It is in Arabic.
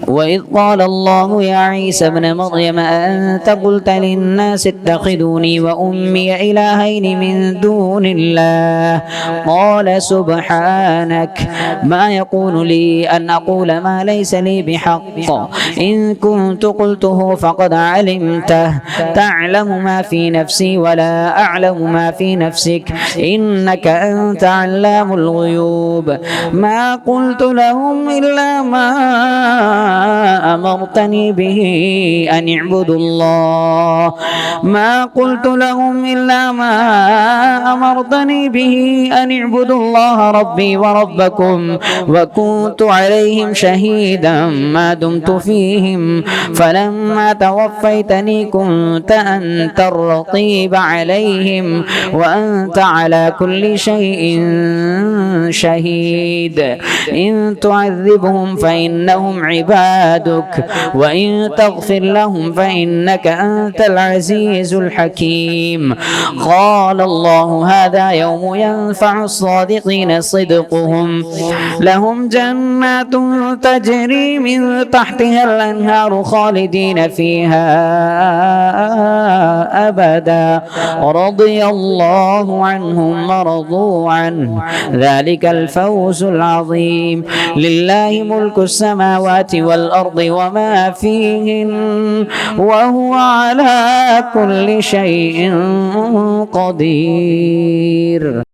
وإذ قال الله يا عيسى ابن مريم أأنت قلت للناس اتخذوني وأمي إلهين من دون الله قال سبحانك ما يكون لي أن أقول ما ليس لي بحق إن كنت قلته فقد علمته تعلم ما في نفسي ولا أعلم ما في نفسك إنك أنت علام الغيوب ما قلت لهم إلا ما أمرتني به أن اعبدوا الله ما قلت لهم إلا ما أمرتني به أن اعبدوا الله ربي وربكم وكنت عليهم شهيدا ما دمت فيهم فلما توفيتني كنت أنت الرقيب عليهم وأنت على كل شيء شهيد إن تعذبهم فإنهم عبادك وإن تغفر لهم فإنك أنت العزيز الحكيم قال الله هذا يوم ينفع الصادقين صدقهم لهم جنات تجري من تحتها الأنهار خالدين فيها أبدا رضي الله عنهم ورضوا عنه ذلك الفوز العظيم لله ملك السماوات والأرض وما فيهن وهو على كل شيء قدير.